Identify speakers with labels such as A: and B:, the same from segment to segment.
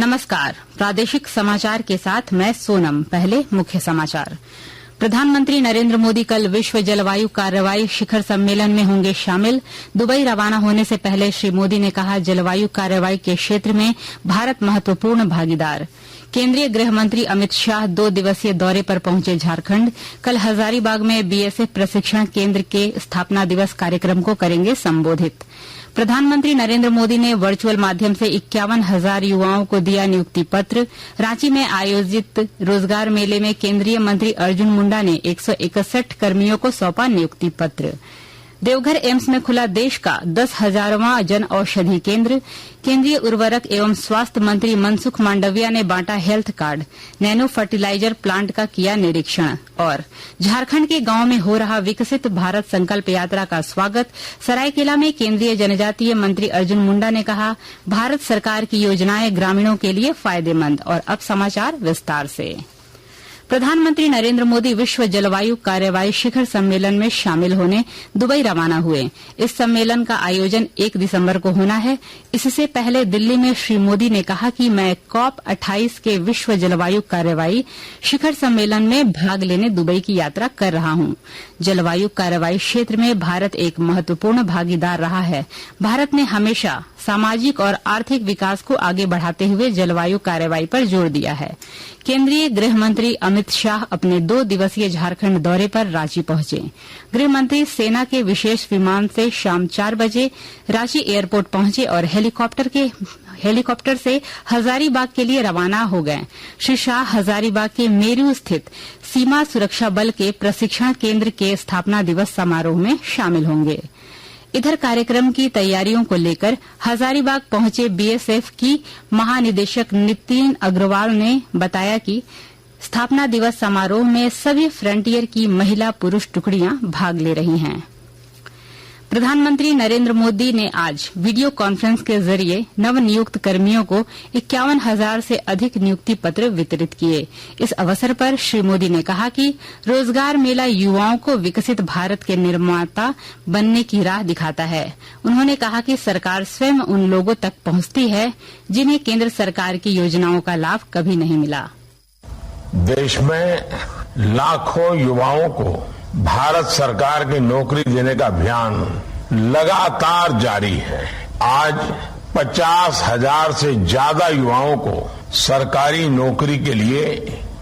A: नमस्कार, प्रादेशिक समाचार के साथ मैं सोनम। पहले मुख्य समाचार। प्रधानमंत्री नरेंद्र मोदी कल विश्व जलवायु कार्रवाई शिखर सम्मेलन में होंगे शामिल। दुबई रवाना होने से पहले श्री मोदी ने कहा, जलवायु कार्रवाई के क्षेत्र में भारत महत्वपूर्ण भागीदार। केंद्रीय गृह मंत्री अमित शाह 2 दिवसीय दौरे पर पहुंचे झारखंड। कल हजारीबाग में बीएसएफ प्रशिक्षण केंद्र के स्थापना दिवस कार्यक्रम को करेंगे संबोधित। प्रधानमंत्री नरेंद्र मोदी ने वर्चुअल माध्यम से 51,000 युवाओं को दिया नियुक्ति पत्र। रांची में आयोजित रोजगार मेले में केंद्रीय मंत्री अर्जुन मुंडा ने 161 कर्मियों को सौंपा नियुक्ति पत्र। देवघर एम्स में खुला देश का 10,000वां जन औषधि केंद्र। केंद्रीय उर्वरक एवं स्वास्थ्य मंत्री मनसुख मांडविया ने बांटा health card. Nano fertilizer plant का किया निरीक्षण। और झारखंड के गांव में हो रहा विकसित भारत संकल्प यात्रा का स्वागत। सरायकेला में केंद्रीय जनजातीय मंत्री अर्जुन मुंडा ने कहा, भारत सरकार की योजनाएं ग्रामीणों के लिए फायदेमंद। और अब समाचार विस्तार से। प्रधानमंत्री नरेंद्र मोदी विश्व जलवायु कार्रवाई शिखर सम्मेलन में शामिल होने दुबई रवाना हुए। इस सम्मेलन का आयोजन 1 दिसंबर को होना है। इससे पहले दिल्ली में श्री मोदी ने कहा कि मैं COP28 के विश्व जलवायु कार्रवाई शिखर सम्मेलन में भाग लेने दुबई की यात्रा कर रहा हूं। जलवायु कार्रवाई क्षेत्र में भारत एक महत्वपूर्ण भागीदार रहा है। भारत ने हमेशा सामाजिक और आर्थिक विकास को आगे बढ़ाते हुए जलवायु कार्रवाई पर जोर दिया है। केंद्रीय गृह मंत्री अमित शाह अपने 2 दिवसीय झारखंड दौरे पर रांची पहुंचे। गृह मंत्री सेना के विशेष विमान से शाम 4 बजे रांची एयरपोर्ट पहुंचे और हेलीकॉप्टर से हजारीबाग के लिए रवाना हो गए। श्री शाह हजारीबाग के मेरू स्थित सीमा सुरक्षा बल के प्रशिक्षण केंद्र के स्थापना दिवस समारोह में शामिल होंगे। इधर कार्यक्रम की तैयारियों को लेकर हजारीबाग पहुंचे बीएसएफ की महानिदेशक नितिन अग्रवाल ने बताया कि स्थापना दिवस समारोह में सभी फ्रंटियर की महिला पुरुष टुकड़ियां भाग ले रही हैं। प्रधानमंत्री नरेंद्र मोदी ने आज वीडियो कॉन्फ्रेंस के जरिए नवनियुक्त कर्मियों को 51,000 से अधिक नियुक्ति पत्र वितरित किए। इस अवसर पर श्री मोदी ने कहा कि रोजगार मेला युवाओं को विकसित भारत के निर्माता बनने की राह दिखाता है। उन्होंने कहा कि सरकार स्वयं उन लोगों तक पहुंचती है जिन्हें केंद्र सरकार की योजनाओं का लाभ कभी नहीं मिला।
B: देश में लाखों युवाओं को भारत सरकार की नौकरी देने का अभियान लगातार जारी है। आज 50,000 से ज्यादा युवाओं को सरकारी नौकरी के लिए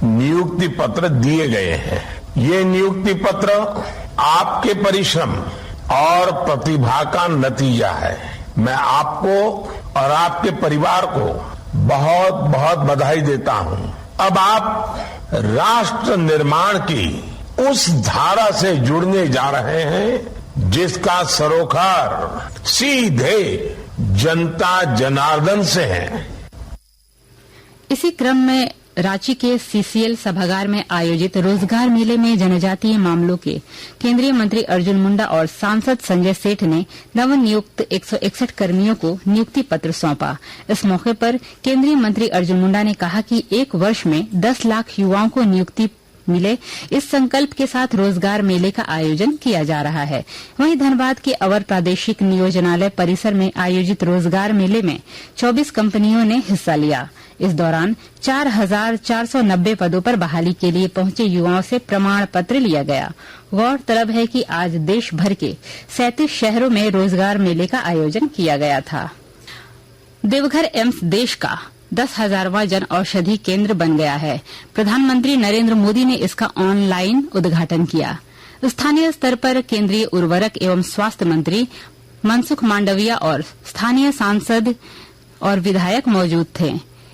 B: नियुक्ति पत्र दिए गए हैं। ये नियुक्ति पत्र आपके परिश्रम और प्रतिभा का नतीजा है। मैं आपको और आपके परिवार को बहुत बहुत बधाई देता हूं। अब आप राष्ट्र निर्माण की उस धारा से जुड़ने जा रहे हैं जिसका सरोकार सीधे जनता जनार्दन से है।
A: इसी क्रम में रांची के सीसीएल सभागार में आयोजित रोजगार मेले में जनजातीय मामलों के केंद्रीय मंत्री अर्जुन मुंडा और सांसद संजय सेठ ने नवनियुक्त 161 कर्मियों को नियुक्ति पत्र सौंपा। इस मौके पर केंद्रीय मंत्री अर्जुन मुंडा ने कहा कि 1 वर्ष में 10 लाख युवाओं को नियुक्ति मिले, इस संकल्प के साथ रोजगार मेले का आयोजन किया जा रहा है। वहीं धनबाद के अवर प्रादेशिक नियोजनालय परिसर में आयोजित रोजगार मेले में 24 कंपनियों ने हिस्सा लिया। इस दौरान 4,490 पदों पर बहाली के लिए पहुंचे युवाओं से प्रमाण पत्र लिया गया। गौरतलब है कि आज देश भर के 37 शहरों में रोजगार मेले का आयोजन किया गया था। देवघर एम्स देश का 10,000वां जन औषधि केंद्र बन गया है। प्रधानमंत्री नरेंद्र मोदी ने इसका ऑनलाइन उद्घाटन किया। स्थानीय स्तर पर केंद्रीय उर्वरक एवं स्वास्थ्य मंत्री मनसुख मांडविया और स्थानीय सांसद और विधायक मौजूद थे।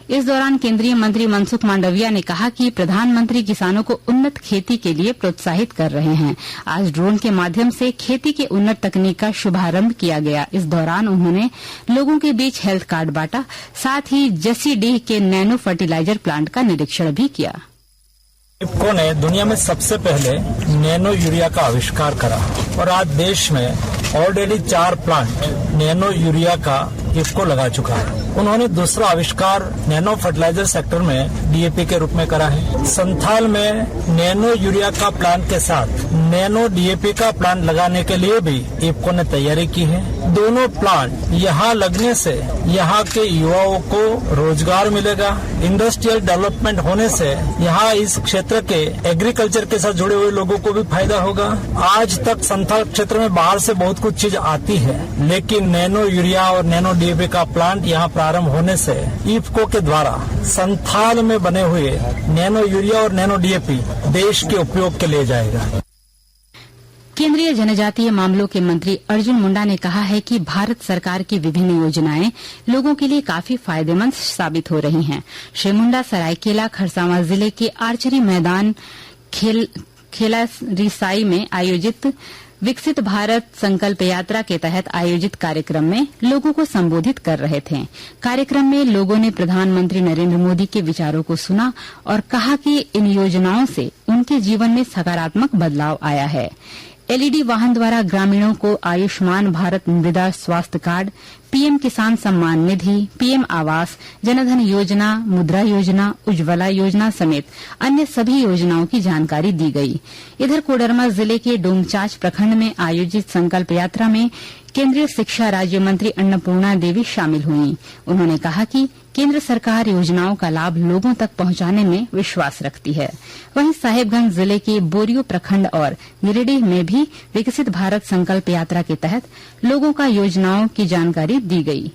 A: इस दौरान केंद्रीय मंत्री मनसुख मांडविया ने कहा कि प्रधानमंत्री किसानों को उन्नत खेती के लिए प्रोत्साहित कर रहे हैं। आज ड्रोन के माध्यम से खेती के उन्नत तकनीक का शुभारंभ किया गया। इस दौरान उन्होंने लोगों के बीच हेल्थ कार्ड बांटा। साथ ही जसीडीह के नैनो फर्टिलाइजर प्लांट का निरीक्षण भी किया।
C: इफ्को ने दुनिया में सबसे पहले नैनो यूरिया का आविष्कार करा और आज देश में ऑलरेडी 4 प्लांट नैनो यूरिया का इफ्को लगा चुका है। उन्होंने दूसरा आविष्कार नैनो फर्टिलाइजर सेक्टर में डीएपी के रूप में करा है। संथाल में नैनो यूरिया का प्लांट के साथ नैनो डीएपी का प्लांट लगाने के लिए भी इफ्को ने तैयारी की है। दोनों प्लांट यहाँ लगने से यहाँ के युवाओं को रोजगार मिलेगा। इंडस्ट्रियल डेवलपमेंट होने से यहाँ इस क्षेत्र के एग्रीकल्चर के साथ जुड़े हुए लोगों को भी फायदा होगा। आज तक संथाल क्षेत्र में बाहर से बहुत कुछ चीज आती है, लेकिन नैनो यूरिया और नैनो डीएपी का प्लांट यहाँ प्रारंभ होने से इफ्को के द्वारा संथाल में बने हुए नैनो यूरिया और नैनो डीएपी देश के उपयोग के लिए जाएगा।
A: केंद्रीय जनजातीय मामलों के मंत्री अर्जुन मुंडा ने कहा है कि भारत सरकार की विभिन्न योजनाएं लोगों के लिए काफी फायदेमंद साबित हो रही हैं। श्री मुंडा सरायकेला खरसावां जिले के आर्चरी मैदान खेलारिसाई में आयोजित विकसित भारत संकल्प यात्रा के तहत आयोजित कार्यक्रम में लोगों को संबोधित कर रहे थे। कार्यक्रम में लोगों ने प्रधानमंत्री नरेंद्र मोदी के विचारों को सुना और कहा कि इन योजनाओं से उनके जीवन में सकारात्मक बदलाव आया है। एलईडी वाहन द्वारा ग्रामीणों को आयुष्मान भारत मृदा स्वास्थ्य कार्ड, पीएम किसान सम्मान निधि, पीएम आवास, जनधन योजना, मुद्रा योजना, उज्ज्वला योजना समेत अन्य सभी योजनाओं की जानकारी दी गई। इधर कोडरमा जिले के डोमचांच प्रखंड में आयोजित संकल्प यात्रा में केंद्रीय शिक्षा राज्य मंत्री अन्नपूर्णा देवी शामिल हुई। उन्होंने कहा कि केंद्र सरकार योजनाओं का लाभ लोगों तक पहुंचाने में विश्वास रखती है। वहीं साहेबगंज जिले के बोरियो प्रखंड और गिरिडीह में भी विकसित भारत संकल्प यात्रा के तहत लोगों का योजनाओं की जानकारी दी गई।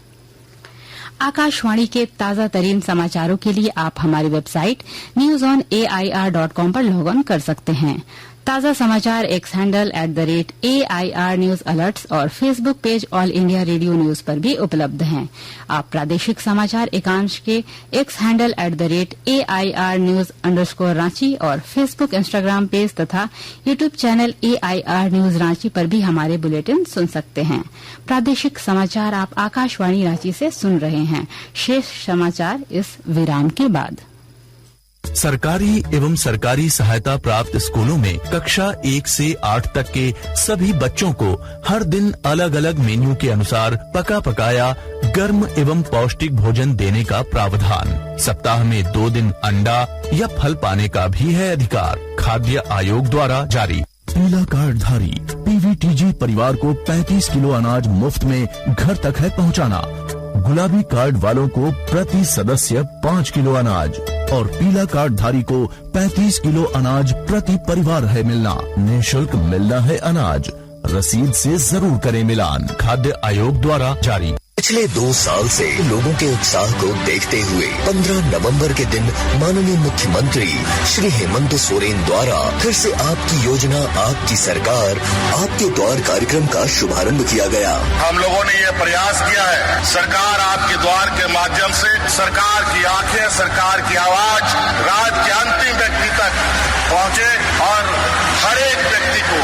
A: आकाशवाणी के ताजा तरीन समाचारों के लिए आप हमारी वेबसाइट newsonair.com पर लॉग ऑन कर सकते हैं। ताजा समाचार X handle @AIR news alerts और Facebook page all India radio news पर भी उपलब्ध हैं। आप प्रादेशिक समाचार एकांश के X handle @AIR news _Ranchi और फेसबुक इंस्टाग्राम पेज तथा YouTube channel AIR news Ranchi पर भी हमारे बुलेटिन सुन सकते हैं। प्रादेशिक समाचार आप आकाशवाणी रांची से सुन रहे हैं। शेष समाचार इस विराम के बाद।
D: सरकारी एवं सरकारी सहायता प्राप्त स्कूलों में कक्षा 1 से 8 तक के सभी बच्चों को हर दिन अलग अलग मेन्यू के अनुसार पका पकाया गर्म एवं पौष्टिक भोजन देने का प्रावधान। सप्ताह में 2 दिन अंडा या फल पाने का भी है अधिकार। खाद्य आयोग द्वारा जारी। पीला कार्ड धारी PVTG परिवार को 35 किलो अनाज मुफ्त में घर तक है पहुंचाना। गुलाबी कार्ड वालों को प्रति सदस्य 5 किलो अनाज और पीला कार्ड धारी को 35 किलो अनाज प्रति परिवार है मिलना। निःशुल्क मिलना है अनाज। रसीद से जरूर करें मिलान। खाद्य आयोग द्वारा जारी।
E: पिछले 2 साल से लोगों के उत्साह को देखते हुए 15 नवंबर के दिन माननीय मुख्यमंत्री श्री हेमंत सोरेन द्वारा फिर से आपकी योजना आपकी सरकार आपके द्वार कार्यक्रम का शुभारंभ किया गया।
F: हम लोगों ने ये प्रयास किया है, सरकार आपके द्वार के माध्यम से सरकार की आंखें, सरकार की आवाज राज्य के अंतिम व्यक्ति तक पहुंचे और हर एक व्यक्ति को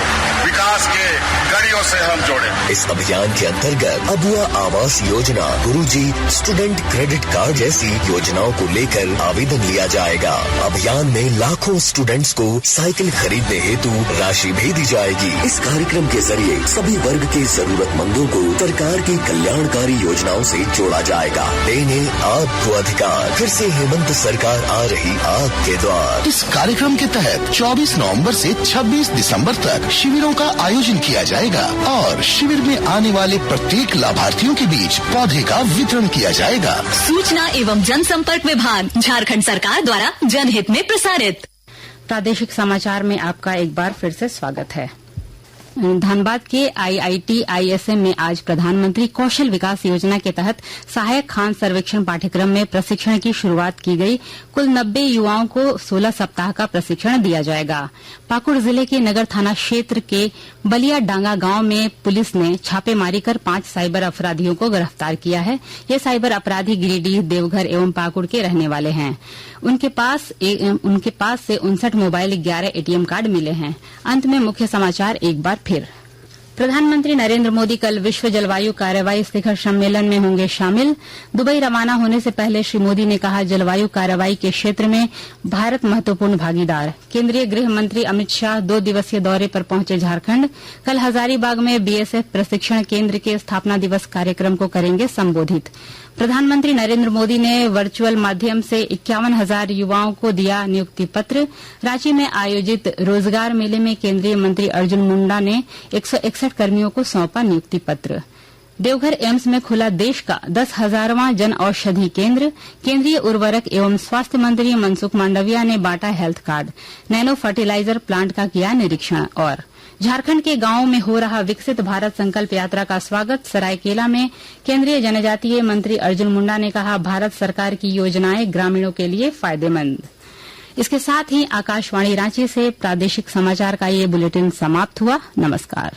F: विकास के कड़ियों से हम जोड़े।
E: इस अभियान के अंतर्गत अबुआ आवास योजना, गुरुजी स्टूडेंट क्रेडिट कार्ड जैसी योजनाओं को लेकर आवेदन लिया जाएगा। अभियान में लाखों स्टूडेंट्स को साइकिल खरीदने हेतु राशि भी दी जाएगी। इस कार्यक्रम के जरिए सभी वर्ग के जरूरतमंदों को सरकार की कल्याणकारी योजनाओं से जोड़ा जाएगा। देने आपको अधिकार। फिर से हेमंत सरकार आ रही आपके द्वार।
G: इस कार्यक्रम के तहत 24 नवंबर से 26 दिसंबर तक शिविरों का आयोजन किया जाएगा और शिविर में आने वाले प्रत्येक लाभार्थियों के बीच पौधे का वितरण किया जाएगा।
H: सूचना एवं जनसंपर्क विभाग, झारखंड सरकार द्वारा जनहित में प्रसारित।
A: प्रादेशिक समाचार में आपका एक बार फिर से स्वागत है। धनबाद के IIT ISM में आज प्रधानमंत्री कौशल विकास योजना के तहत सहायक खान सर्वेक्षण पाठ्यक्रम में प्रशिक्षण की शुरुआत की गई। कुल 90 युवाओं को 16 सप्ताह का प्रशिक्षण दिया जाएगा। पाकुड़ जिले के नगर थाना क्षेत्र के बलिया डांगा गांव में पुलिस ने छापेमारी कर 5 साइबर अपराधियों को गिरफ्तार किया है। ये साइबर अपराधी गिरिडीह, देवघर एवं पाकुड़ के रहने वाले हैं। उनके पास से 59 मोबाइल, 11 ATM कार्ड मिले हैं। अंत में मुख्य समाचार एक बार फिर। प्रधानमंत्री नरेंद्र मोदी कल विश्व जलवायु कार्रवाई शिखर सम्मेलन में होंगे शामिल। दुबई रवाना होने से पहले श्री मोदी ने कहा, जलवायु कार्रवाई के क्षेत्र में भारत महत्वपूर्ण भागीदार। केंद्रीय गृह मंत्री अमित शाह 2 दिवसीय दौरे पर पहुंचे झारखंड। कल हजारीबाग में बीएसएफ प्रशिक्षण केंद्र के स्थापना दिवस कार्यक्रम को करेंगे संबोधित। प्रधानमंत्री नरेंद्र मोदी ने वर्चुअल माध्यम से 51,000 युवाओं को दिया नियुक्ति पत्र। रांची में आयोजित रोजगार मेले में केंद्रीय मंत्री अर्जुन मुंडा ने 161 कर्मियों को सौंपा नियुक्ति पत्र। देवघर एम्स में खुला देश का 10,000वां जन औषधि केंद्र। केंद्रीय उर्वरक एवं स्वास्थ्य मंत्री मनसुख मांडविया ने बांटा health card. Nano fertilizer plant का किया निरीक्षण। और झारखंड के गांवों में हो रहा विकसित भारत संकल्प यात्रा का स्वागत। सरायकेला में केंद्रीय जनजातीय मंत्री अर्जुन मुंडा ने कहा, भारत सरकार की योजनाएं ग्रामीणों के लिए फायदेमंद। इसके साथ ही आकाशवाणी रांची से प्रादेशिक समाचार का ये बुलेटिन समाप्त हुआ। नमस्कार।